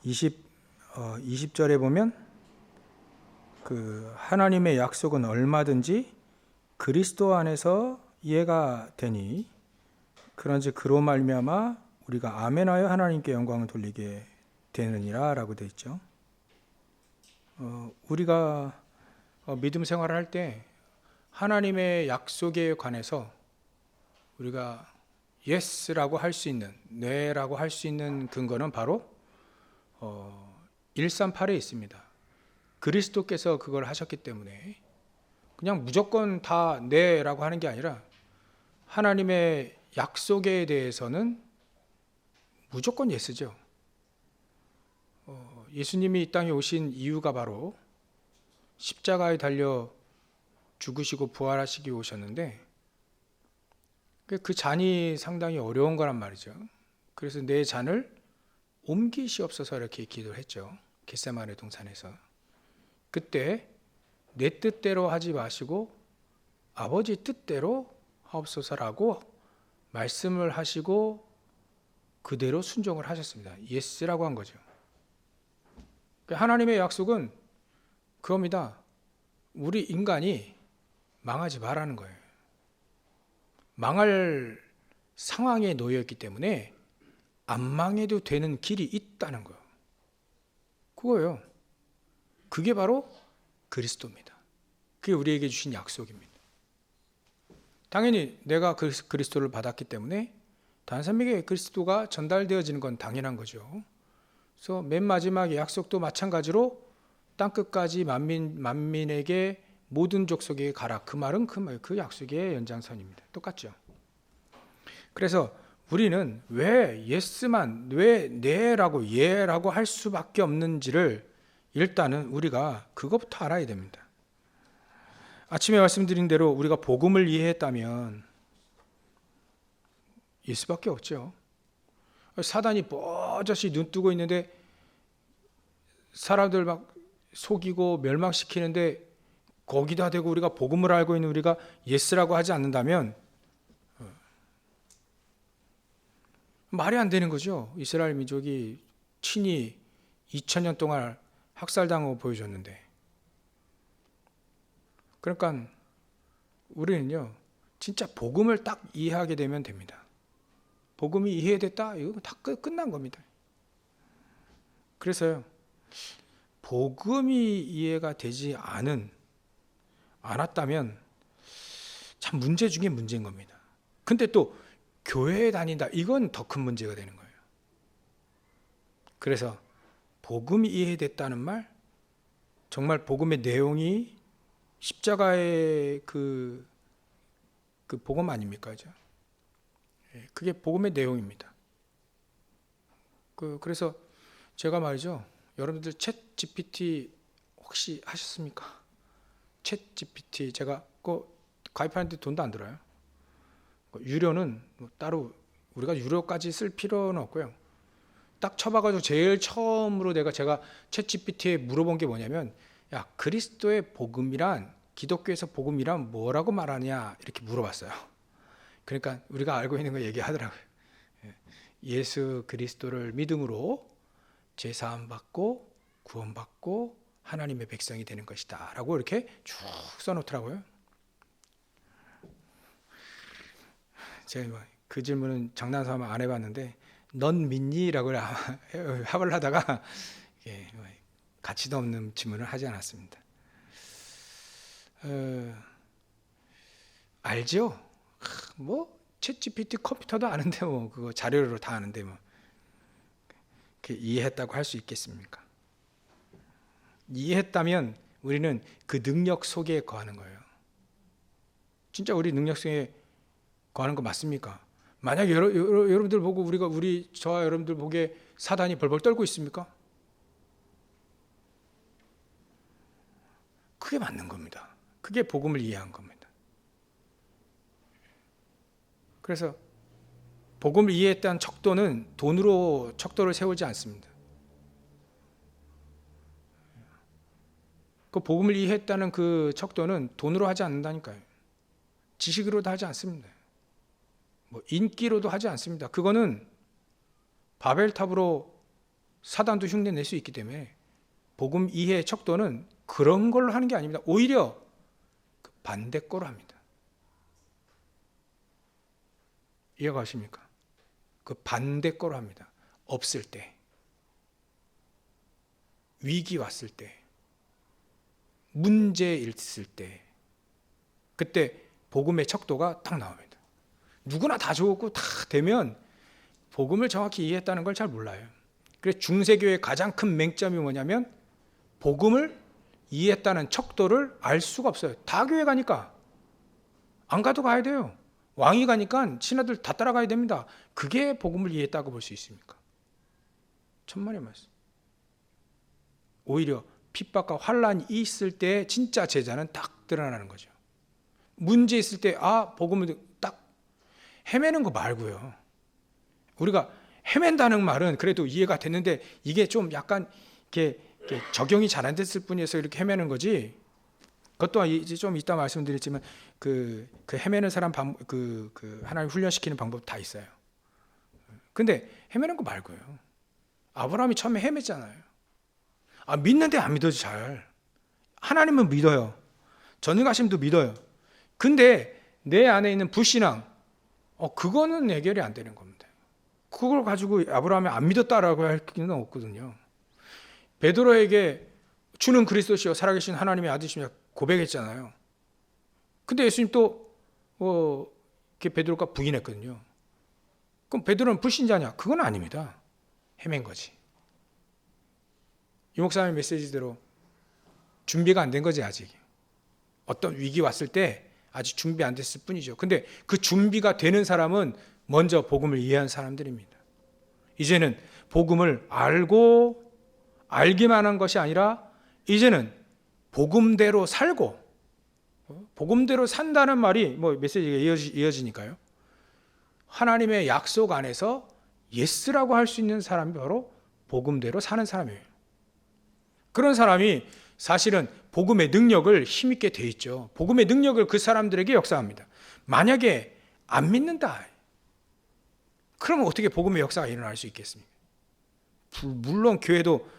20절에 보면 그 하나님의 약속은 얼마든지 그리스도 안에서 이해가 되니 그런지 그로 말미암아 우리가 아멘하여 하나님께 영광을 돌리게 되느니라 라고 되어 있죠. 우리가 믿음 생활을 할 때 하나님의 약속에 관해서 우리가 예스라고 할 수 있는, 네라고 할 수 있는 근거는 바로 138에 있습니다. 그리스도께서 그걸 하셨기 때문에 그냥 무조건 다 네라고 하는 게 아니라 하나님의 약속에 대해서는 무조건 예스죠. 예수님이 이 땅에 오신 이유가 바로 십자가에 달려 죽으시고 부활하시기 오셨는데 그 잔이 상당히 어려운 거란 말이죠. 그래서 내 잔을 옮기시옵소서 이렇게 기도를 했죠. 겟세마네 동산에서. 그때 내 뜻대로 하지 마시고 아버지 뜻대로 하옵소서라고 말씀을 하시고 그대로 순종을 하셨습니다. 예스라고 한 거죠. 하나님의 약속은 그겁니다. 우리 인간이 망하지 말라는 거예요. 망할 상황에 놓여있기 때문에 안 망해도 되는 길이 있다는 거예요. 그거예요. 그게 바로 그리스도입니다. 그게 우리에게 주신 약속입니다. 당연히 내가 그리스도를 받았기 때문에 다른 사람에게 그리스도가 전달되어지는 건 당연한 거죠. 그래서 맨 마지막에 약속도 마찬가지로 땅끝까지 만민에게 모든 족속에게 가라. 그 말은 그 약속의 연장선입니다. 똑같죠. 그래서 우리는 왜 예스만, 왜 네라고 예라고 할 수밖에 없는지를 일단은 우리가 그것부터 알아야 됩니다. 아침에 말씀드린 대로 우리가 복음을 이해했다면 예수밖에 없죠. 사단이 뻗어시 눈 뜨고 있는데 사람들 막 속이고 멸망시키는데 거기다 대고 우리가 복음을 알고 있는 우리가 예스라고 하지 않는다면 말이 안 되는 거죠. 이스라엘 민족이 친히 2000년 동안 학살당하고 보여줬는데. 그러니까 우리는요 진짜 복음을 딱 이해하게 되면 됩니다. 복음이 이해됐다? 이거 다 끝난 겁니다. 그래서요 복음이 이해가 되지 않았다면 참 문제 중에 문제인 겁니다. 근데 또 교회에 다닌다, 이건 더 큰 문제가 되는 거예요. 그래서 복음이 이해됐다는 말, 정말 복음의 내용이 십자가의 그 복음 아닙니까? 그게 복음의 내용입니다. 그래서 제가 말이죠, 여러분들 챗 GPT 혹시 하셨습니까? 챗 GPT 제가 가입하는데 돈도 안 들어요. 유료는 따로 우리가 유료까지 쓸 필요는 없고요. 딱 쳐봐가지고 제일 처음으로 제가 챗 GPT에 물어본 게 뭐냐면, 야, 그리스도의 복음이란, 기독교에서 복음이란 뭐라고 말하냐 이렇게 물어봤어요. 그러니까 우리가 알고 있는 거 얘기하더라고요. 예수 그리스도를 믿음으로 죄사함 받고 구원받고 하나님의 백성이 되는 것이다 라고 이렇게 쭉 써놓더라고요. 제가 그 질문은 장난삼아 안 해봤는데, 넌 믿니? 라고 합을 하다가 가치도 없는 질문을 하지 않았습니다. 알죠? 챗 GPT 컴퓨터도 아는데 그거 자료로 다 아는데 이해했다고 할 수 있겠습니까? 이해했다면 우리는 그 능력 속에 거하는 거예요. 진짜 우리 능력 속에 거하는 거 맞습니까? 만약에 여러분들 보고 저와 여러분들 보기에 사단이 벌벌 떨고 있습니까? 그게 맞는 겁니다. 그게 복음을 이해한 겁니다. 그래서 복음을 이해했다는 척도는 돈으로 척도를 세우지 않습니다. 그 복음을 이해했다는 그 척도는 돈으로 하지 않는다니까요. 지식으로도 하지 않습니다. 인기로도 하지 않습니다. 그거는 바벨탑으로 사단도 흉내낼 수 있기 때문에 복음 이해의 척도는 그런 걸로 하는 게 아닙니다. 오히려 그 반대거로 합니다. 이해가 가십니까? 그 반대거로 합니다. 없을 때, 위기 왔을 때, 문제 있을 때, 그때 복음의 척도가 딱 나옵니다. 누구나 다 좋고 다 되면 복음을 정확히 이해했다는 걸 잘 몰라요. 그래서 중세교회의 가장 큰 맹점이 뭐냐면 복음을 이해했다는 척도를 알 수가 없어요. 다 교회 가니까 안 가도 가야 돼요. 왕이 가니까 신하들 다 따라가야 됩니다. 그게 복음을 이해했다고 볼 수 있습니까? 천만의 말씀. 오히려 핍박과 환란이 있을 때 진짜 제자는 딱 드러나는 거죠. 문제 있을 때 복음을 딱 헤매는 거 말고요. 우리가 헤맨다는 말은 그래도 이해가 됐는데 이게 좀 약간 이렇게 적용이 잘 안 됐을 뿐이어서 이렇게 헤매는 거지. 그것도 이제 좀 이따 말씀드리지만 그 헤매는 사람 하나님 훈련시키는 방법 다 있어요. 근데 헤매는 거 말고요. 아브라함이 처음에 헤맸잖아요. 믿는데 안 믿어지 잘. 하나님은 믿어요. 전능하심도 믿어요. 근데 내 안에 있는 불신앙, 그거는 해결이 안 되는 겁니다. 그걸 가지고 아브라함이 안 믿었다라고 할 기는 없거든요. 베드로에게 주는 그리스도시요 살아계신 하나님의 아들이시며 고백했잖아요. 근데 예수님 또 베드로가 부인했거든요. 그럼 베드로는 불신자냐? 그건 아닙니다. 헤맨 거지. 이 목사님의 메시지대로 준비가 안 된 거지 아직. 어떤 위기 왔을 때 아직 준비 안 됐을 뿐이죠. 근데 그 준비가 되는 사람은 먼저 복음을 이해한 사람들입니다. 이제는 복음을 알기만 한 것이 아니라 이제는 복음대로 살고, 복음대로 산다는 말이 메시지가 이어지니까요. 하나님의 약속 안에서 예스라고 할 수 있는 사람이 바로 복음대로 사는 사람이에요. 그런 사람이 사실은 복음의 능력을 힘있게 돼 있죠. 복음의 능력을 그 사람들에게 역사합니다. 만약에 안 믿는다, 그러면 어떻게 복음의 역사가 일어날 수 있겠습니까? 물론 교회도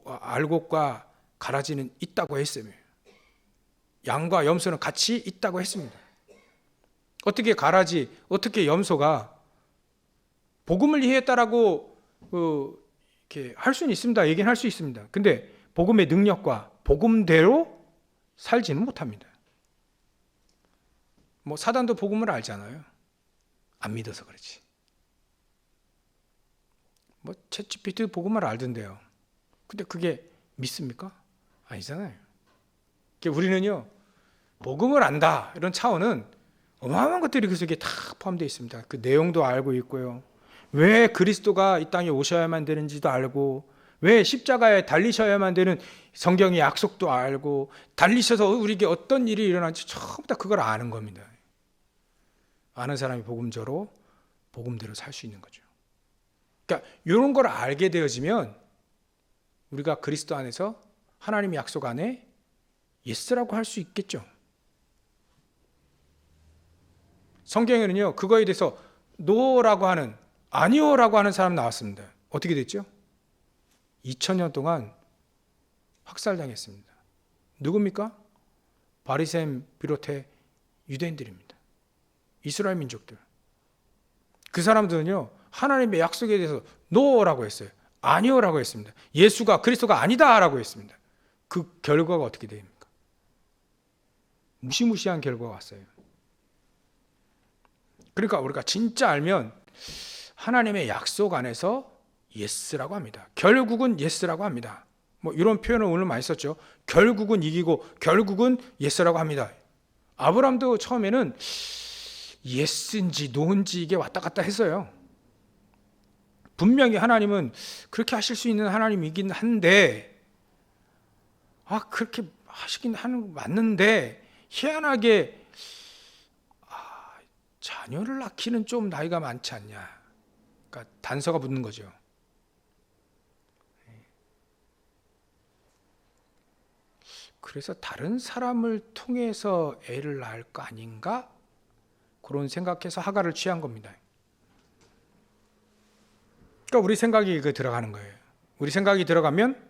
알곡과 가라지는 있다고 했으며 양과 염소는 같이 있다고 했습니다. 어떻게 가라지, 어떻게 염소가 복음을 이해했다라고 이렇게 할 수는 있습니다. 얘기는 할 수 있습니다. 근데 복음의 능력과 복음대로 살지는 못합니다. 사단도 복음을 알잖아요. 안 믿어서 그렇지. 챗GPT 복음을 알던데요. 근데 그게 믿습니까? 아니잖아요. 우리는요, 복음을 안다 이런 차원은 어마어마한 것들이 그 속에 다 포함되어 있습니다. 그 내용도 알고 있고요. 왜 그리스도가 이 땅에 오셔야만 되는지도 알고, 왜 십자가에 달리셔야만 되는 성경의 약속도 알고, 달리셔서 우리에게 어떤 일이 일어날지 전부 다 그걸 아는 겁니다. 아는 사람이 복음대로 살 수 있는 거죠. 그러니까 이런 걸 알게 되어지면 우리가 그리스도 안에서 하나님의 약속 안에 예스라고 할 수 있겠죠. 성경에는요, 그거에 대해서 노라고 하는, 아니오라고 하는 사람 나왔습니다. 어떻게 됐죠? 2000년 동안 학살당했습니다. 누굽니까? 바리새인 비롯해 유대인들입니다. 이스라엘 민족들. 그 사람들은요, 하나님의 약속에 대해서 노라고 했어요. 아니오라고 했습니다. 예수가 그리스도가 아니다라고 했습니다. 그 결과가 어떻게 됩니까? 무시무시한 결과가 왔어요. 그러니까 우리가 진짜 알면 하나님의 약속 안에서 예스라고 합니다. 결국은 예스라고 합니다. 이런 표현을 오늘 많이 썼죠. 결국은 이기고 결국은 예스라고 합니다. 아브라함도 처음에는 예스인지 노인지 이게 왔다 갔다 했어요. 분명히 하나님은 그렇게 하실 수 있는 하나님이긴 한데, 그렇게 하시긴 하는 맞는데 희한하게 자녀를 낳기는 좀 나이가 많지 않냐. 그러니까 단서가 붙는 거죠. 그래서 다른 사람을 통해서 애를 낳을 거 아닌가? 그런 생각해서 하가를 취한 겁니다. 그러니까 우리 생각이 들어가는 거예요. 우리 생각이 들어가면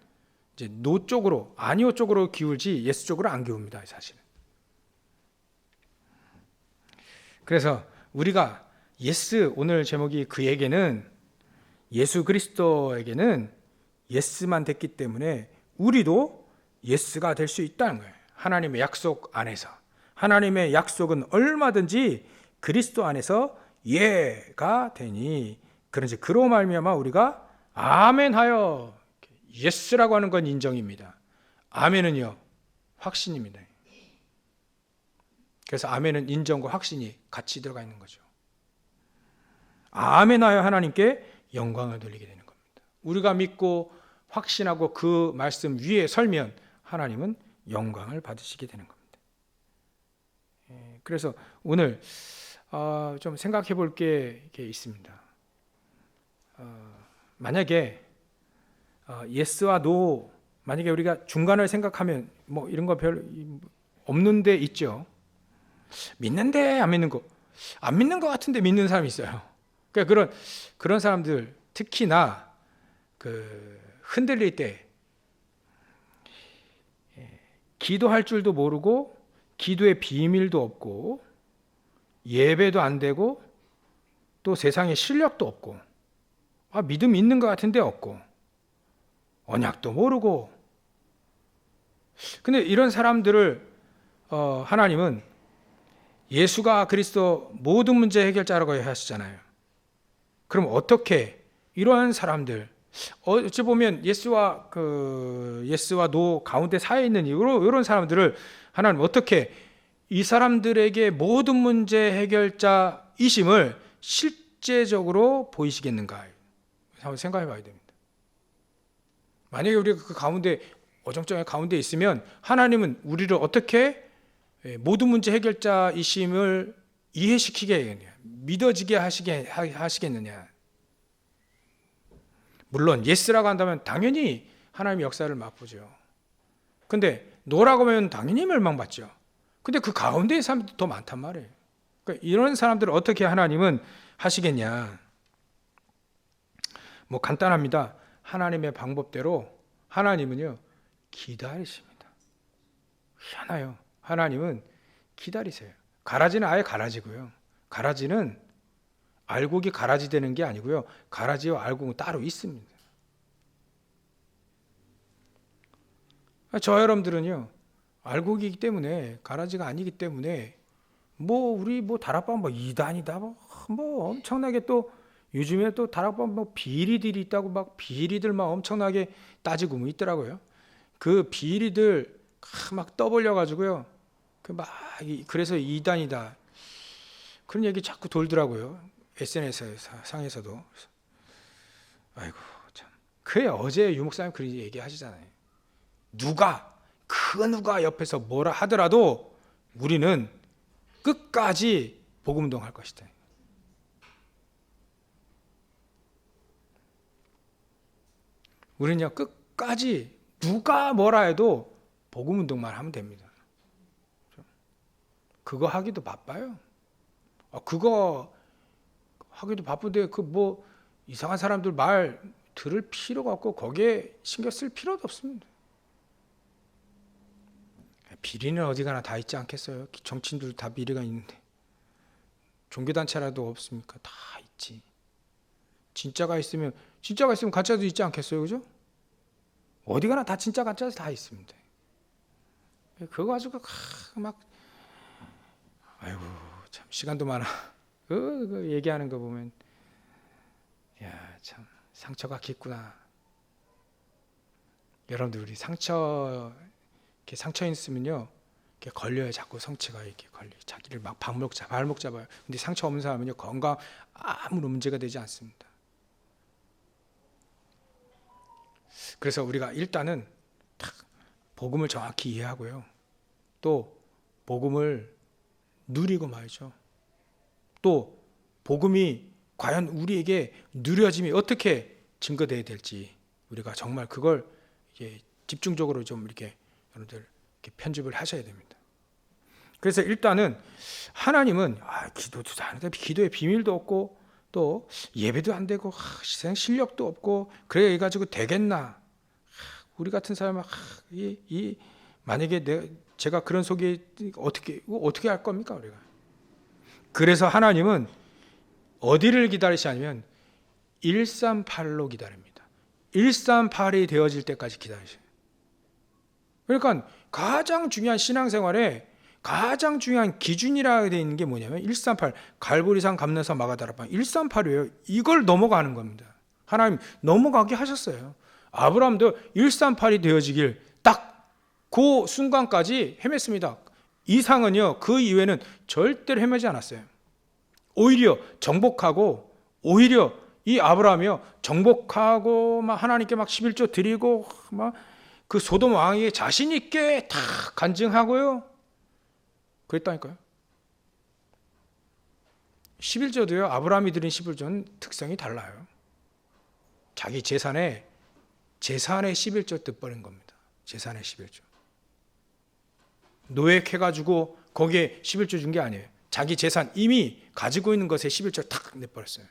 이제 노 쪽으로, 아니오 쪽으로 기울지 예스 쪽으로 안 기웁니다, 사실은. 그래서 우리가 예스, 오늘 제목이 그에게는, 예수 그리스도에게는 예스만 됐기 때문에 우리도 예스가 될 수 있다는 거예요. 하나님의 약속 안에서. 하나님의 약속은 얼마든지 그리스도 안에서 예가 되니, 그런지 그로 말미암아 우리가 아멘하여, 예스라고 하는 건 인정입니다. 아멘은요, 확신입니다. 그래서 아멘은 인정과 확신이 같이 들어가 있는 거죠. 아멘하여 하나님께 영광을 돌리게 되는 겁니다. 우리가 믿고 확신하고 그 말씀 위에 설면 하나님은 영광을 받으시게 되는 겁니다. 그래서 오늘 좀 생각해 볼 게 있습니다. 만약에 예스와 노, 만약에 우리가 중간을 생각하면 뭐 이런 거 별 없는데 있죠. 믿는데 안 믿는 거, 안 믿는 거 같은데 믿는 사람이 있어요. 그러니까 그런 사람들, 특히나 그 흔들릴 때 기도할 줄도 모르고 기도의 비밀도 없고 예배도 안 되고 또 세상에 실력도 없고 믿음 있는 것 같은데 없고 언약도 모르고, 근데 이런 사람들을 하나님은 예수가 그리스도 모든 문제 해결자라고 하시잖아요. 그럼 어떻게 이러한 사람들, 어찌 보면 예스와 노 가운데 사이에 있는 이런 사람들을 하나님 어떻게 이 사람들에게 모든 문제 해결자이심을 실제적으로 보이시겠는가? 한번 생각해 봐야 됩니다. 만약에 우리가 그 가운데, 어정쩡한 가운데 있으면 하나님은 우리를 어떻게 모든 문제 해결자이심을 이해시키게, 믿어지게 하시겠느냐? 물론 예스라고 한다면 당연히 하나님의 역사를 맛보죠. 근데 노라고 하면 당연히 멸망받죠. 근데 그 가운데의 사람들이 더 많단 말이에요. 그러니까 이런 사람들을 어떻게 하나님은 하시겠냐? 뭐 간단합니다. 하나님의 방법대로 하나님은요, 기다리십니다. 희한해요. 하나님은 기다리세요. 가라지는 아예 가라지고요. 가라지는 알곡이 가라지 되는 게 아니고요. 가라지와 알곡은 따로 있습니다. 저 여러분들은요, 알곡이기 때문에, 가라지가 아니기 때문에 우리 다락방 이단이다 엄청나게, 또 요즘에 또 다락방 비리들이 있다고 비리들 엄청나게 따지고 있더라고요. 그 비리들 막 떠벌려 가지고요. 그래서 이단이다, 그런 얘기 자꾸 돌더라고요. SNS 상에서도. 아이고 참. 그래, 어제 유목사님 그런 얘기 하시잖아요. 누가 옆에서 뭐라 하더라도 우리는 끝까지 복음운동 할 것이다. 우리는요, 끝까지 누가 뭐라 해도 복음운동만 하면 됩니다. 그거 하기도 바빠요. 그거 하기도 바쁜데 이상한 사람들 말 들을 필요가 없고 거기에 신경 쓸 필요도 없습니다. 비리는 어디 가나 다 있지 않겠어요? 정치인들 다 비리가 있는데 종교단체라도 없습니까? 다 있지. 진짜가 있으면 가짜도 있지 않겠어요? 그죠? 어디 가나 다 진짜 가짜 다 있습니다. 그거 가지고 아이고 참, 시간도 많아. 그 얘기하는 거 보면 참 상처가 깊구나. 여러분들, 우리 상처 있으면요, 이렇게 걸려요. 자꾸 성체가 이렇게 걸려. 자기를 발목 잡아요. 근데 상처 없는 사람은요, 건강 아무런 문제가 되지 않습니다. 그래서 우리가 일단은 딱 복음을 정확히 이해하고요, 또 복음을 누리고 말이죠. 또 복음이 과연 우리에게 누려짐이 어떻게 증거되어야 될지 우리가 정말 그걸 집중적으로 좀 이렇게 여러분들 이렇게 편집을 하셔야 됩니다. 그래서 일단은 하나님은 기도도 하는데 기도의 비밀도 없고 또 예배도 안 되고 실력도 없고 그래 가지고 되겠나? 우리 같은 사람은 만약에 제가 그런 속에 어떻게 할 겁니까 우리가? 그래서 하나님은 어디를 기다리시냐면 138로 기다립니다. 138이 되어질 때까지 기다리셔요. 그러니까 가장 중요한 신앙생활에 가장 중요한 기준이라 되어 있는 게 뭐냐면 138 갈보리산 감난산 마가다락방 138이에요. 이걸 넘어가는 겁니다. 하나님 넘어가게 하셨어요. 아브라함도 138이 되어지길 딱 그 순간까지 헤맸습니다. 이상은요 그 이후에는 절대로 헤매지 않았어요. 오히려 정복하고 오히려 이 아브라함이요 정복하고 막 하나님께 막 11조 드리고 막 그 소돔 왕에게 자신 있게 다 간증하고요. 그랬다니까요. 11조도요. 아브라함이 드린 11조는 특성이 달라요. 자기 재산의 11조 뜻버린 겁니다. 재산의 11조. 노획해가지고 거기에 11조 준 게 아니에요. 자기 재산 이미 가지고 있는 것에 11조 탁 내버렸어요.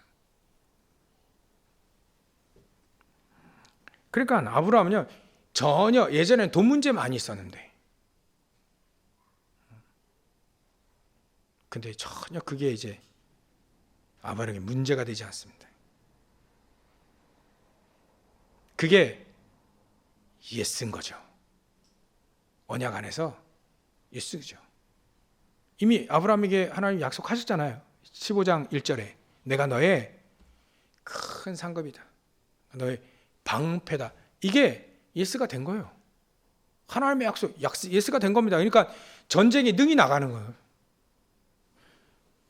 그러니까 아브라함은요. 전혀 예전에는 돈 문제 많이 있었는데 근데 전혀 그게 이제 아브라함에게 문제가 되지 않습니다. 그게 예스인 거죠. 언약 안에서 예스죠. 이미 아브라함에게 하나님 약속하셨잖아요. 15장 1절에 내가 너의 큰 상급이다. 너의 방패다. 이게 예스가 된 거예요. 하나님의 약속 예스가 된 겁니다. 그러니까 전쟁에 능히 나가는 거예요.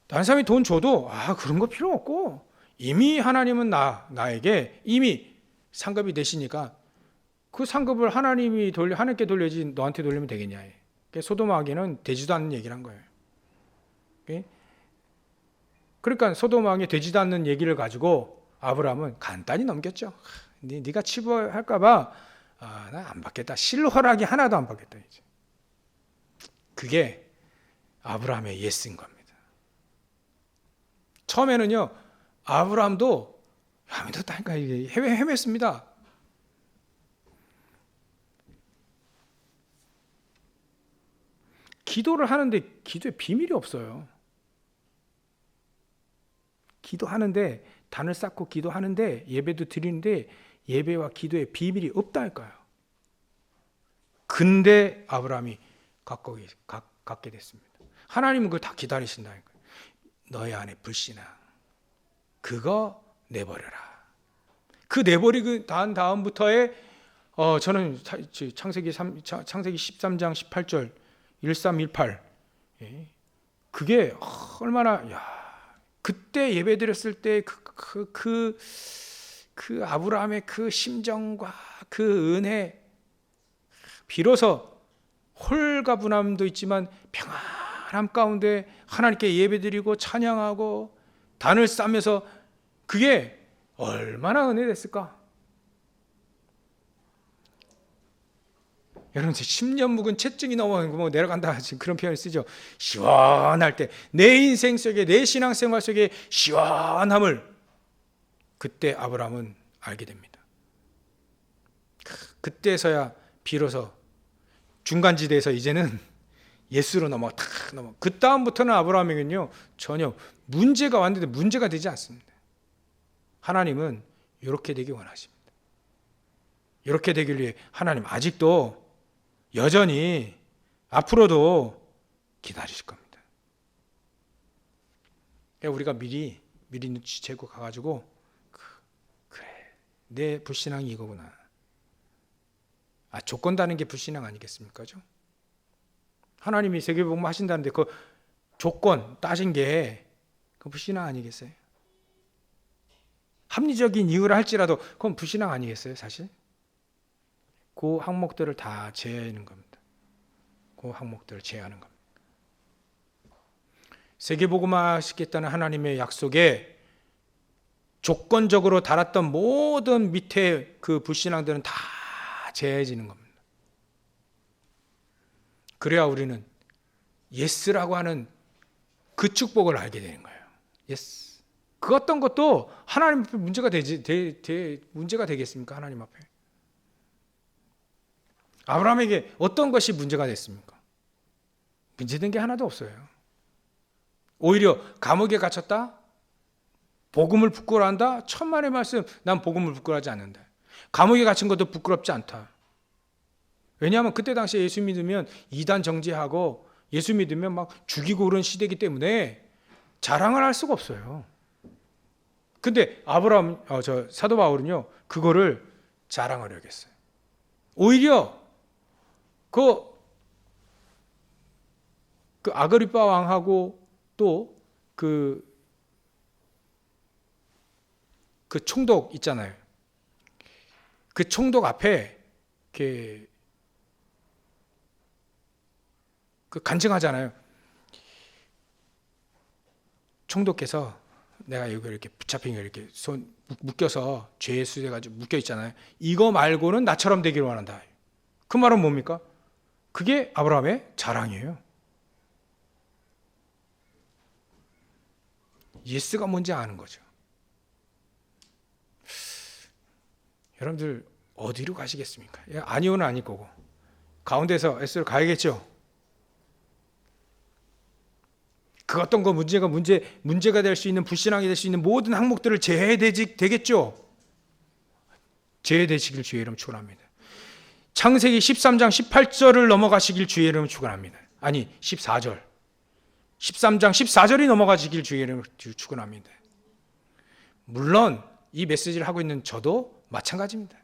다른 사람이 돈 줘도 그런 거 필요 없고 이미 하나님은 나에게 이미 상급이 되시니까 그 상급을 하나님께 돌려야지 너한테 돌리면 되겠냐. 소돔왕에게는 되지도 않는 얘기를 한 거예요. 그러니까 소돔왕에 되지도 않는 얘기를 가지고 아브라함은 간단히 넘겼죠. 네가 치부할까 봐 나 안 받겠다. 실허락이 하나도 안 받겠다. 이제. 그게 아브라함의 예스인 겁니다. 처음에는요. 아브라함도 믿었다니까 헤맸습니다. 기도를 하는데 기도에 비밀이 없어요. 기도하는데 단을 쌓고 기도하는데 예배도 드리는데 예배와 기도에 비밀이 없다니까요. 근데 아브라함이 갖게 됐습니다. 하나님은 그걸 다 기다리신다니까요. 너희 안에 불신앙 그거 내버려라. 그 내버리고 난 다음부터의 저는 창세기 13장 18절 1318 그게 얼마나 그때 예배 드렸을 때 그 아브라함의 그 심정과 그 은혜 비로소 홀가분함도 있지만 평안함 가운데 하나님께 예배드리고 찬양하고 단을 쌓면서 그게 얼마나 은혜됐을까? 여러분 10년 묵은 채증이 넘어 내려간다 지금 그런 표현을 쓰죠. 시원할 때 내 인생 속에 내 신앙생활 속에 시원함을 그때 아브라함은 알게 됩니다. 그때서야 비로소 중간지대에서 이제는 예수로 넘어. 그 다음부터는 아브라함에게는요 전혀 문제가 왔는데 문제가 되지 않습니다. 하나님은 이렇게 되기 원하십니다. 이렇게 되길 위해 하나님 아직도 여전히 앞으로도 기다리실 겁니다. 우리가 미리 눈치채고 가가지고 그래 내 불신앙이 이거구나. 조건 다는 게 불신앙 아니겠습니까? 하나님이 세계복음 하신다는데 그 조건 따진 게 그 불신앙 아니겠어요? 합리적인 이유를 할지라도 그건 불신앙 아니겠어요, 사실? 그 항목들을 다 제외하는 겁니다. 그 항목들을 제외하는 겁니다. 세계복음화 시켰다는 하나님의 약속에 조건적으로 달았던 모든 밑에 그 불신앙들은 다 제해지는 겁니다. 그래야 우리는 예스라고 하는 그 축복을 알게 되는 거예요. 예스. 그 어떤 것도 하나님 앞에 문제가 문제가 되겠습니까? 하나님 앞에. 아브라함에게 어떤 것이 문제가 됐습니까? 문제된 게 하나도 없어요. 오히려 감옥에 갇혔다? 복음을 부끄러워한다? 천만의 말씀, 난 복음을 부끄러워하지 않는다. 감옥에 갇힌 것도 부끄럽지 않다. 왜냐하면 그때 당시에 예수 믿으면 이단 정죄하고 예수 믿으면 막 죽이고 그런 시대이기 때문에 자랑을 할 수가 없어요. 근데 사도 바울은요, 그거를 자랑을 여겼어요. 오히려 그 아그리파 왕하고 또 그 총독 있잖아요. 그 총독 앞에 이렇게 간증하잖아요. 총독께서 내가 여기 이렇게 붙잡힌 거 이렇게 손 묶여서 죄에 수돼가지고 묶여 있잖아요. 이거 말고는 나처럼 되기를 원한다. 그 말은 뭡니까? 그게 아브라함의 자랑이에요. 예스가 뭔지 아는 거죠. 여러분들 어디로 가시겠습니까? 아니오는 아닐 거고 가운데서 S로 가야겠죠. 그 어떤 거 문제가 될 수 있는, 불신앙이 될 수 있는 모든 항목들을 되겠죠. 제외되시길 주의 이름 축원합니다. 창세기 13장 18절을 넘어가시길 주의 이름 축원합니다. 아니 14절 13장 14절이 넘어가시길 주의 이름 축원합니다. 물론 이 메시지를 하고 있는 저도 마찬가지입니다.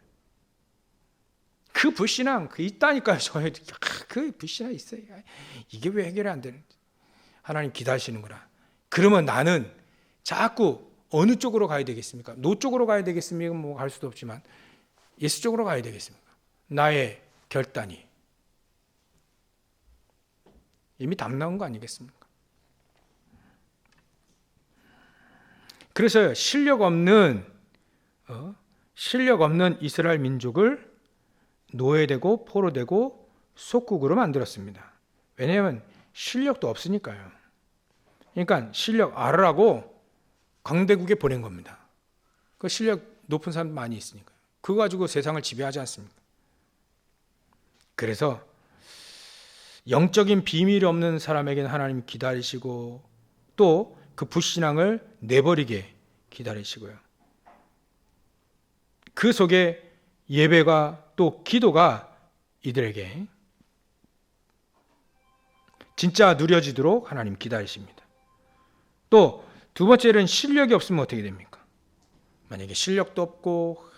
그 불신앙 있다니까요. 그 불신앙 있어요. 이게 왜 해결이 안 되는지. 하나님 기다리시는구나. 그러면 나는 자꾸 어느 쪽으로 가야 되겠습니까? 노 쪽으로 가야 되겠습니까? 뭐 갈 수도 없지만 예수 쪽으로 가야 되겠습니까? 나의 결단이 이미 답 나온 거 아니겠습니까? 그래서 실력 없는 이스라엘 민족을 노예되고 포로되고 속국으로 만들었습니다. 왜냐하면 실력도 없으니까요. 그러니까 실력 알으라고 강대국에 보낸 겁니다. 그 실력 높은 사람 많이 있으니까요. 그거 가지고 세상을 지배하지 않습니까? 그래서 영적인 비밀이 없는 사람에게는 하나님 기다리시고 또 그 불신앙을 내버리게 기다리시고요. 그 속에 예배가 또 기도가 이들에게 진짜 누려지도록 하나님 기다리십니다. 또 두 번째는 실력이 없으면 어떻게 됩니까? 만약에 실력도 없고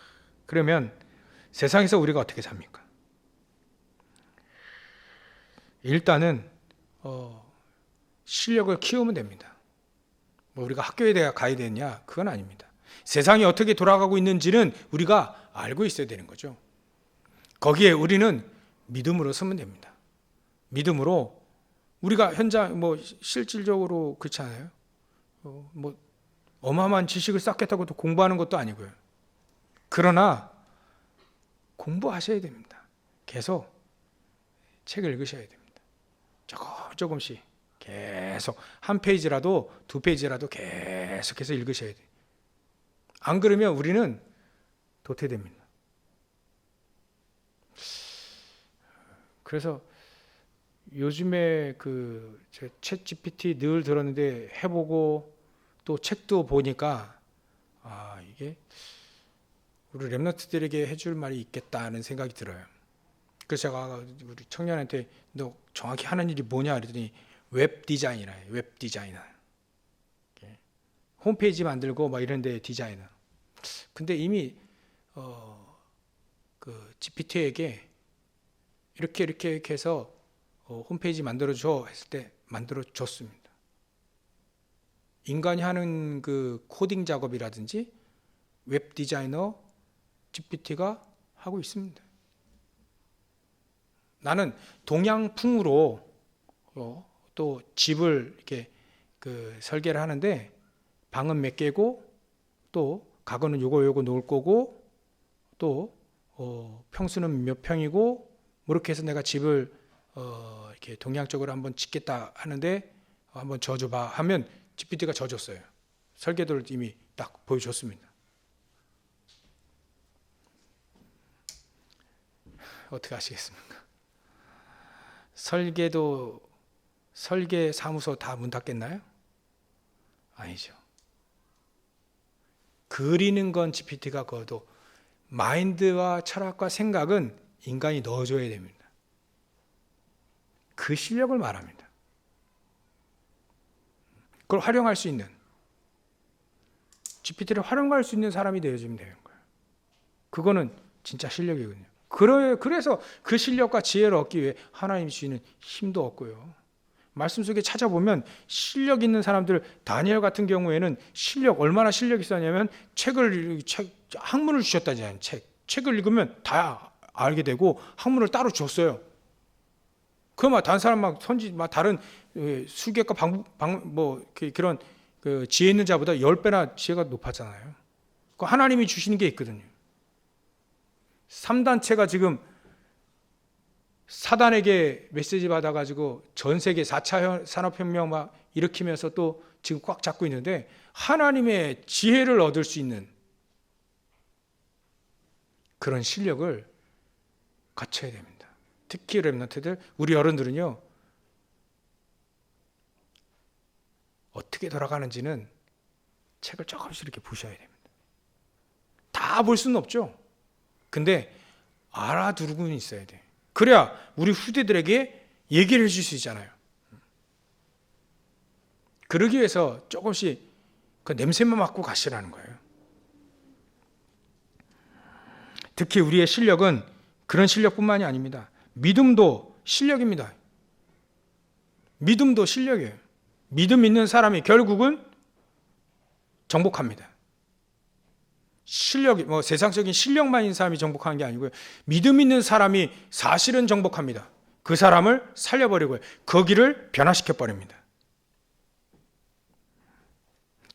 그러면 세상에서 우리가 어떻게 삽니까? 일단은 실력을 키우면 됩니다. 뭐 우리가 학교에 가야 되느냐? 그건 아닙니다. 세상이 어떻게 돌아가고 있는지는 우리가 알고 있어야 되는 거죠. 거기에 우리는 믿음으로 서면 됩니다. 믿음으로 우리가 현장 실질적으로 그렇지 않아요? 뭐 어마어마한 지식을 쌓겠다고 또 공부하는 것도 아니고요. 그러나 공부하셔야 됩니다. 계속 책을 읽으셔야 됩니다. 조금씩 계속 한 페이지라도 두 페이지라도 계속해서 읽으셔야 돼요. 안 그러면 우리는 도태됩니다. 그래서 요즘에 챗 GPT 늘 들었는데 해보고 또 책도 보니까 이게 우리 랩런트들에게 해줄 말이 있겠다는 생각이 들어요. 그래서 제가 우리 청년한테 너 정확히 하는 일이 뭐냐 그랬더니 웹 디자이너예요. 웹 디자이너. 홈페이지 만들고 막 이런 데 디자이너. 근데 이미 그 GPT에게 이렇게 해서 홈페이지 만들어줘 했을 때 만들어줬습니다. 인간이 하는 그 코딩 작업이라든지 웹 디자이너 GPT가 하고 있습니다. 나는 동양풍으로 또 집을 이렇게 설계를 하는데 방은 몇 개고 또 가구는 요거 놓을 거고 또 평수는 몇 평이고 뭐 이렇게 해서 내가 집을 이렇게 동양적으로 한번 짓겠다 하는데 한번 져줘봐 하면 GPT가 져줬어요. 설계도를 이미 딱 보여줬습니다. 어떻게 하시겠습니까? 설계 사무소 다 문 닫겠나요? 아니죠. 그리는 건 GPT가 그어도 마인드와 철학과 생각은 인간이 넣어줘야 됩니다. 그 실력을 말합니다. 그걸 활용할 수 있는, GPT를 활용할 수 있는 사람이 되어주면 되는 거예요. 그거는 진짜 실력이거든요. 그래서 그 실력과 지혜를 얻기 위해 하나님이 주시는 힘도 얻고요. 말씀 속에 찾아보면 실력 있는 사람들, 다니엘 같은 경우에는 얼마나 실력이 있었냐면 학문을 주셨다잖아요. 책을 읽으면 다 알게 되고 학문을 따로 줬어요. 그러면 다른 사람 다른 수객과 그런 지혜 있는 자보다 10배나 지혜가 높았잖아요. 하나님이 주시는 게 있거든요. 3단체가 지금 사단에게 메시지 받아가지고 전 세계 4차 산업혁명 막 일으키면서 또 지금 꽉 잡고 있는데, 하나님의 지혜를 얻을 수 있는 그런 실력을 갖춰야 됩니다. 특히 렘넌트들, 우리 어른들은요, 어떻게 돌아가는지는 책을 조금씩 이렇게 보셔야 됩니다. 다 볼 수는 없죠. 근데 알아두고는 있어야 돼. 그래야 우리 후대들에게 얘기를 해줄 수 있잖아요. 그러기 위해서 조금씩 그 냄새만 맡고 가시라는 거예요. 특히 우리의 실력은 그런 실력뿐만이 아닙니다. 믿음도 실력입니다. 믿음도 실력이에요. 믿음 있는 사람이 결국은 정복합니다. 실력이 세상적인 실력만 있는 사람이 정복하는 게 아니고요. 믿음 있는 사람이 사실은 정복합니다. 그 사람을 살려버리고요. 거기를 변화시켜 버립니다.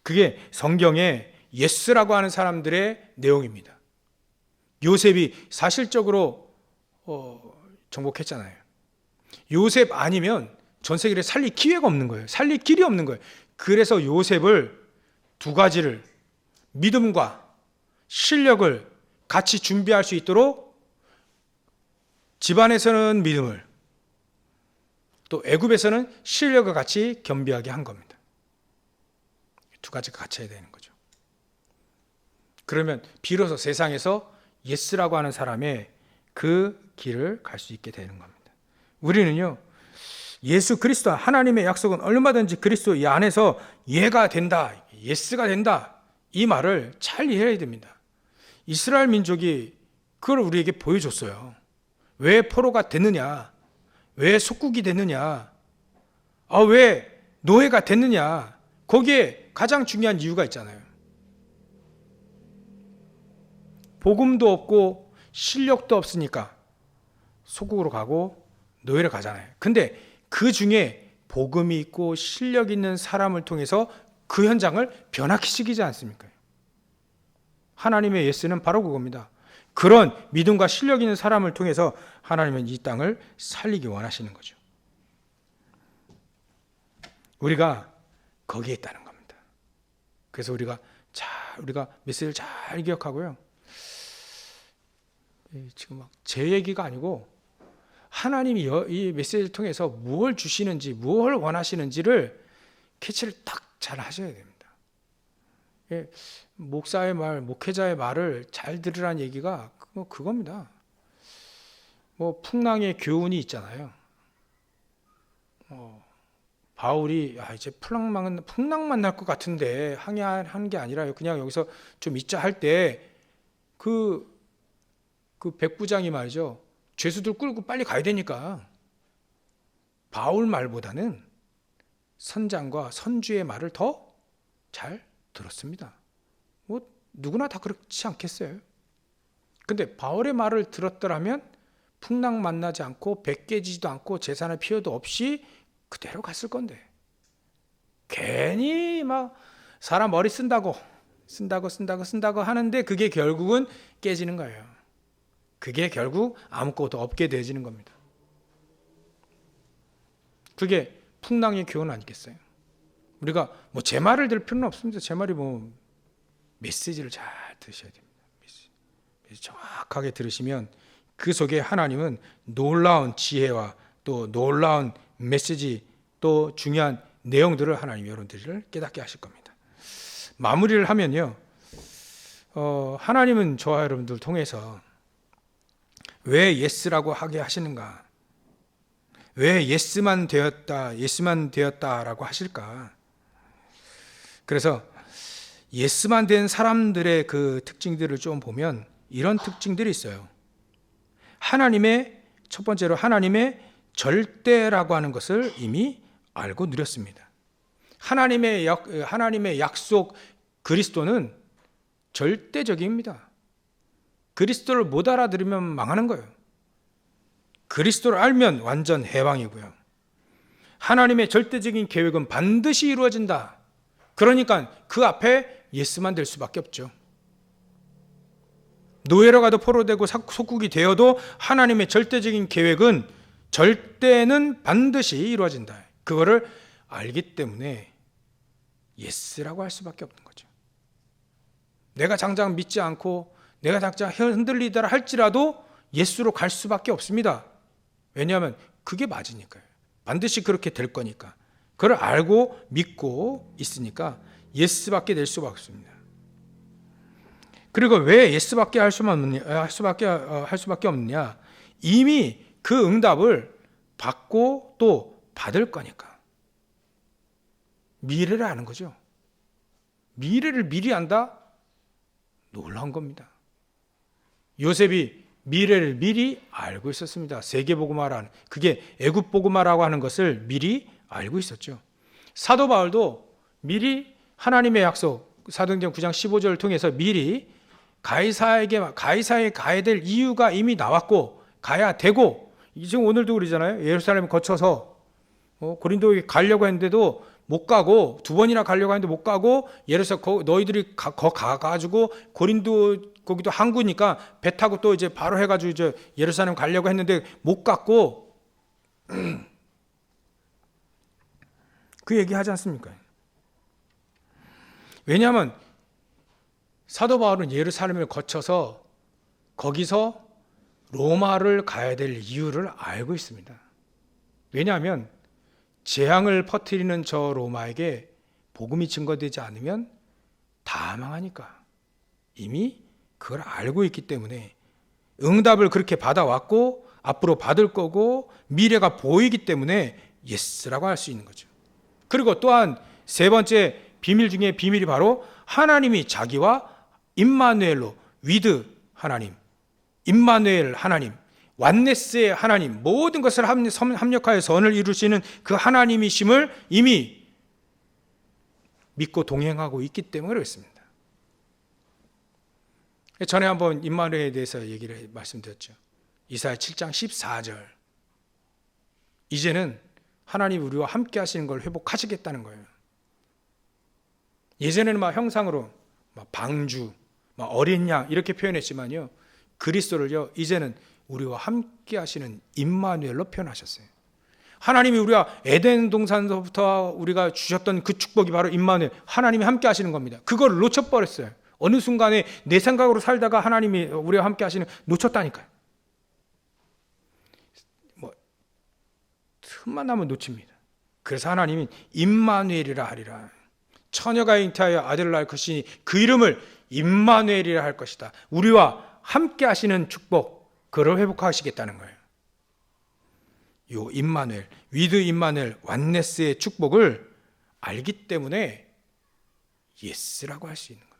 그게 성경의 예스라고 하는 사람들의 내용입니다. 요셉이 사실적으로 정복했잖아요. 요셉 아니면 전 세계를 살릴 기회가 없는 거예요. 살릴 길이 없는 거예요. 그래서 요셉을 두 가지를, 믿음과 실력을 같이 준비할 수 있도록 집안에서는 믿음을, 또 애굽에서는 실력을 같이 겸비하게 한 겁니다. 두 가지가 갖춰야 되는 거죠. 그러면 비로소 세상에서 예스라고 하는 사람의 그 길을 갈 수 있게 되는 겁니다. 우리는요, 예수 그리스도, 하나님의 약속은 얼마든지 그리스도 이 안에서 예가 된다, 예스가 된다, 이 말을 잘 이해해야 됩니다. 이스라엘 민족이 그걸 우리에게 보여줬어요. 왜 포로가 됐느냐, 왜 속국이 됐느냐, 왜 노예가 됐느냐, 거기에 가장 중요한 이유가 있잖아요. 복음도 없고 실력도 없으니까 속국으로 가고 노예를 가잖아요. 근데 그 중에 복음이 있고 실력 있는 사람을 통해서 그 현장을 변화시키지 않습니까? 하나님의 예스는 바로 그겁니다. 그런 믿음과 실력 있는 사람을 통해서 하나님은 이 땅을 살리기 원하시는 거죠. 우리가 거기에 있다는 겁니다. 그래서 우리가 메시지를 잘 기억하고요. 지금 막 제 얘기가 아니고 하나님이 이 메시지를 통해서 무엇을 주시는지, 무엇을 원하시는지를 캐치를 딱 잘 하셔야 됩니다. 목사의 말, 목회자의 말을 잘 들으라는 얘기가 그겁니다. 풍랑의 교훈이 있잖아요. 바울이 이제 풍랑 만날 것 같은데 항해하는 게 아니라요. 그냥 여기서 좀 있자 할 때 그 백부장이 말이죠. 죄수들 끌고 빨리 가야 되니까 바울 말보다는 선장과 선주의 말을 더 잘 들었습니다. 누구나 다 그렇지 않겠어요? 근데 바울의 말을 들었더라면 풍랑 만나지 않고 배 깨지지도 않고 재산의 피해도 없이 그대로 갔을 건데, 괜히 막 사람 머리 쓴다고 하는데 그게 결국은 깨지는 거예요. 그게 결국 아무것도 없게 되어지는 겁니다. 그게 풍랑의 교훈 아니겠어요? 우리가 뭐 제 말을 들을 필요는 없습니다. 제 말이 뭐 메시지를 잘 들으셔야 됩니다. 메시지 정확하게 들으시면 그 속에 하나님은 놀라운 지혜와 또 놀라운 메시지 또 중요한 내용들을 하나님 여러분들을 깨닫게 하실 겁니다. 마무리를 하면요, 하나님은 저와 여러분들 통해서 왜 예스라고 하게 하시는가? 왜 예스만 되었다라고 하실까? 그래서 예스만 된 사람들의 그 특징들을 좀 보면 이런 특징들이 있어요. 첫 번째로 하나님의 절대라고 하는 것을 이미 알고 누렸습니다. 하나님의 약속 그리스도는 절대적입니다. 그리스도를 못 알아들으면 망하는 거예요. 그리스도를 알면 완전 해방이고요. 하나님의 절대적인 계획은 반드시 이루어진다. 그러니까 그 앞에 예스만 될 수밖에 없죠. 노예로 가도 포로되고 속국이 되어도 하나님의 절대적인 계획은 절대는 반드시 이루어진다. 그거를 알기 때문에 예스라고 할 수밖에 없는 거죠. 내가 당장 믿지 않고 내가 당장 흔들리더라 할지라도 예수로 갈 수밖에 없습니다. 왜냐하면 그게 맞으니까요. 반드시 그렇게 될 거니까. 그걸 알고 믿고 있으니까 예스밖에 될 수밖에 없습니다. 그리고 왜 예스밖에 할 수밖에 없느냐? 이미 그 응답을 받고 또 받을 거니까. 미래를 아는 거죠. 미래를 미리 안다? 놀라운 겁니다. 요셉이 미래를 미리 알고 있었습니다. 세계복음화라는, 그게 애굽복음화라고 하는 것을 미리 알고 있었죠. 사도 바울도 미리 하나님의 약속, 사도행전 9장 15절을 통해서 미리 가이사에 가야 될 이유가 이미 나왔고 가야 되고, 지금 오늘도 그러잖아요. 예루살렘 거쳐서 고린도에 가려고 했는데도 못 가고, 두 번이나 가려고 했는데 못 가고, 예루살렘 너희들이 가가지고 고린도 거기도 항구니까 배 타고 또 이제 바로 해가지고 이제 예루살렘 가려고 했는데 못 갔고 그 얘기 하지 않습니까? 왜냐하면 사도 바울은 예루살렘을 거쳐서 거기서 로마를 가야 될 이유를 알고 있습니다. 왜냐하면 재앙을 퍼뜨리는 저 로마에게 복음이 증거되지 않으면 다 망하니까 이미 그걸 알고 있기 때문에 응답을 그렇게 받아왔고 앞으로 받을 거고 미래가 보이기 때문에 예스라고 할 수 있는 거죠. 그리고 또한 세 번째 비밀 중에 비밀이 바로 하나님이 자기와 임마누엘로, 위드 하나님, 임마누엘 하나님, 완네스의 하나님, 모든 것을 합력하여 선을 이루시는 그 하나님이심을 이미 믿고 동행하고 있기 때문에 그렇습니다. 전에 한번 임마누엘에 대해서 말씀드렸죠. 이사야 7장 14절. 이제는 하나님 우리와 함께 하시는 걸 회복하시겠다는 거예요. 예전에는 막 형상으로 막 방주, 막 어린 양 이렇게 표현했지만요, 그리스도를요 이제는 우리와 함께 하시는 임마누엘로 표현하셨어요. 하나님이 우리가 에덴 동산서부터 우리가 주셨던 그 축복이 바로 임마누엘, 하나님이 함께 하시는 겁니다. 그걸 놓쳐버렸어요. 어느 순간에 내 생각으로 살다가 하나님이 우리와 함께 하시는 놓쳤다니까요. 틈만 나면 놓칩니다. 그래서 하나님이 임마누엘이라 하리라. 처녀가 잉태하여 아들을 낳을 것이니 그 이름을 임마누엘이라 할 것이다. 우리와 함께 하시는 축복, 그걸 회복하시겠다는 거예요. 요 임마누엘, 위드 임마누엘, 완네스의 축복을 알기 때문에 예스라고 할 수 있는 겁니다.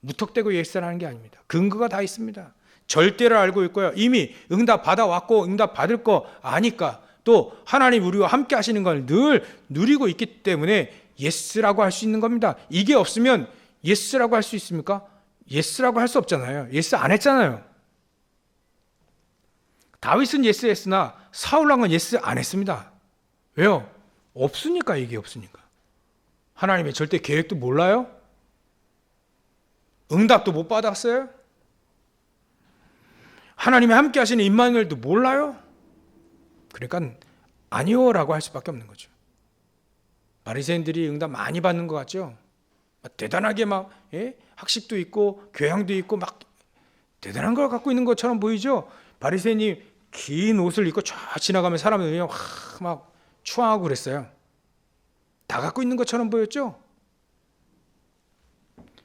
무턱대고 예스라는 게 아닙니다. 근거가 다 있습니다. 절대를 알고 있고요. 이미 응답 받아왔고 응답 받을 거 아니까, 또 하나님 우리와 함께 하시는 걸 늘 누리고 있기 때문에 예스라고 할 수 있는 겁니다. 이게 없으면 예스라고 할 수 있습니까? 예스라고 할 수 없잖아요. 예스 안 했잖아요. 다윗은 예스 했으나 사울왕은 예스 안 했습니다. 왜요? 없으니까. 이게 없으니까. 하나님의 절대 계획도 몰라요? 응답도 못 받았어요? 하나님이 함께 하시는 임마누엘도 몰라요? 그러니까 아니요라고 할 수밖에 없는 거죠. 바리새인들이 응답 많이 받는 것 같죠? 대단하게 막 학식도 있고 교양도 있고 막 대단한 걸 갖고 있는 것처럼 보이죠? 바리새인이 긴 옷을 입고 쫙 지나가면 사람들이 막 추앙하고 그랬어요. 다 갖고 있는 것처럼 보였죠?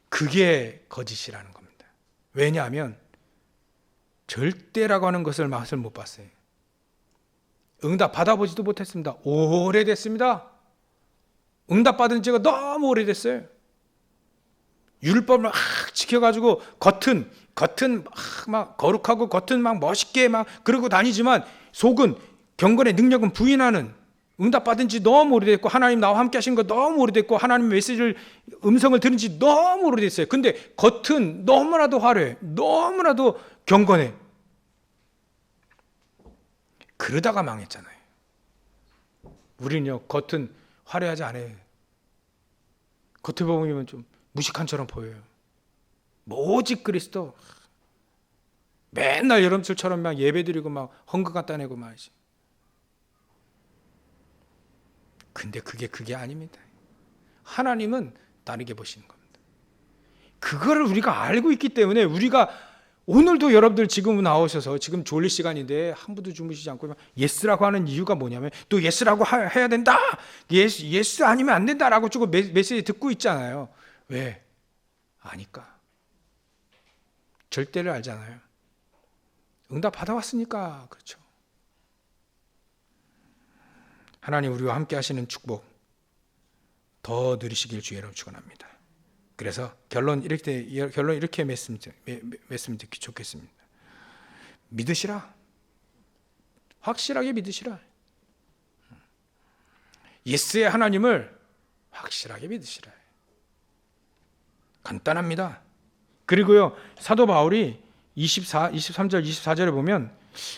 그게 거짓이라는 겁니다. 왜냐하면 절대라고 하는 것을 맛을 못 봤어요. 응답 받아보지도 못했습니다. 오래됐습니다. 응답 받은 지가 너무 오래됐어요. 율법을 막 지켜가지고 겉은 막 거룩하고 겉은 막 멋있게 막 그러고 다니지만 속은 경건의 능력은 부인하는, 응답 받은 지 너무 오래됐고 하나님 나와 함께 하신 거 너무 오래됐고 하나님 메시지를 음성을 들은 지 너무 오래됐어요. 근데 겉은 너무나도 화려해, 너무나도 경건해. 그러다가 망했잖아요. 우리는요, 겉은 화려하지 않아요. 겉에 보면 좀 무식한처럼 보여요. 오직 그리스도, 맨날 여름철처럼 막 예배드리고 막 헌금 갖다 내고 말이지. 근데 그게 아닙니다. 하나님은 다르게 보시는 겁니다. 그거를 우리가 알고 있기 때문에 우리가 오늘도 여러분들 지금 나오셔서 지금 졸릴 시간인데 한 분도 주무시지 않고 예스라고 하는 이유가 뭐냐면 또 예스라고 해야 된다. 예스 아니면 안 된다라고 쭉 메시지 듣고 있잖아요. 왜? 아니까. 절대를 알잖아요. 응답 받아왔으니까. 그렇죠. 하나님 우리와 함께 하시는 축복 더 누리시길 주의 이름으로 축원합니다. 그래서 결론 이렇게 맺으면 듣기 좋겠습니다. 믿으시라. 확실하게 믿으시라. 예스의 하나님을 확실하게 믿으시라. 간단합니다. 그리고요, 사도 바울이 23절 24절에 보면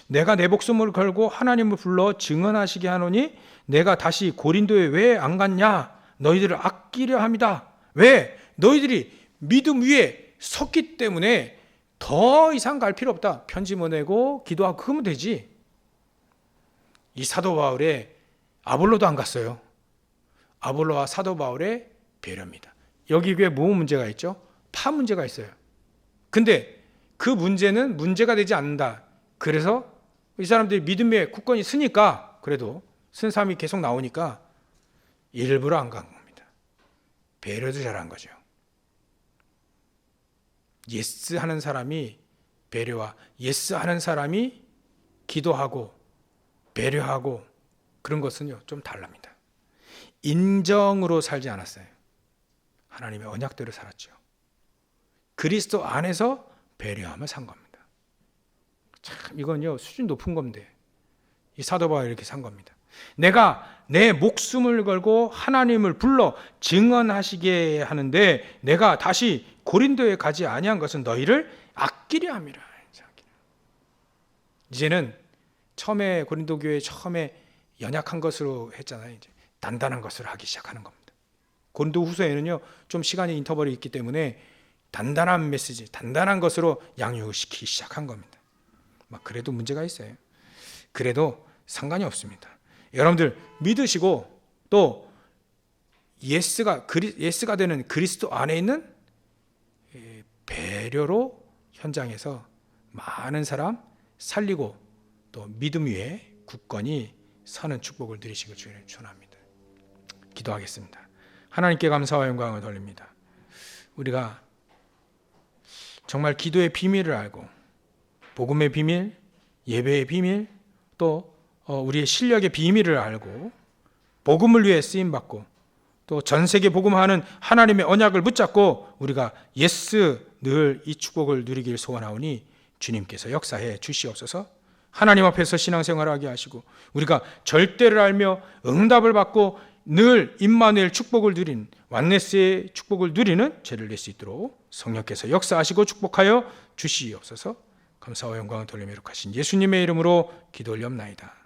내가 내 목숨을 걸고 하나님을 불러 증언하시게 하노니 내가 다시 고린도에 왜 안 갔냐? 너희들을 아끼려 합니다. 왜? 너희들이 믿음 위에 섰기 때문에 더 이상 갈 필요 없다. 편지 보내고 기도하고 그러면 되지. 이 사도 바울의 아볼로도 안 갔어요. 아볼로와 사도 바울의 배려입니다. 여기 왜 뭐 문제가 있죠? 파 문제가 있어요. 근데 그 문제는 문제가 되지 않는다. 그래서 이 사람들이 믿음의 굳건히 서니까, 그래도 쓴 사람이 계속 나오니까 일부러 안 간 겁니다. 배려도 잘한 거죠. 예스 하는 사람이 배려와 예스 하는 사람이 기도하고 배려하고 그런 것은요, 좀 다릅니다. 인정으로 살지 않았어요. 하나님의 언약대로 살았죠. 그리스도 안에서 배려함을 산 겁니다. 참 이건요, 수준 높은 건데 이 사도 바울이 이렇게 산 겁니다. 내가 내 목숨을 걸고 하나님을 불러 증언하시게 하는데 내가 다시 고린도에 가지 아니한 것은 너희를 아끼려 함이라. 이제는 처음에 고린도 교회 처음에 연약한 것으로 했잖아요. 이제 단단한 것으로 하기 시작하는 겁니다. 고린도 후서에는요, 좀 시간이 인터벌이 있기 때문에 단단한 메시지, 단단한 것으로 양육을 시키기 시작한 겁니다. 막 그래도 문제가 있어요. 그래도 상관이 없습니다. 여러분들 믿으시고 또 예스가 되는 그리스도 안에 있는 배려로 현장에서 많은 사람 살리고 또 믿음 위에 굳건히 서는 축복을 누리시길 주님을 축원합니다. 기도하겠습니다. 하나님께 감사와 영광을 돌립니다. 우리가 정말 기도의 비밀을 알고 복음의 비밀, 예배의 비밀, 또 우리의 실력의 비밀을 알고 복음을 위해 쓰임받고 또 전 세계 복음하는 하나님의 언약을 붙잡고 우리가 예스 늘 이 축복을 누리길 소원하오니 주님께서 역사해 주시옵소서. 하나님 앞에서 신앙생활을 하게 하시고 우리가 절대를 알며 응답을 받고 늘 임마누엘 축복을 누린 완네스의 축복을 누리는 죄를 낼 수 있도록 성령께서 역사하시고 축복하여 주시옵소서. 감사와 영광을 돌리며 이룩하신 예수님의 이름으로 기도 올리옵나이다.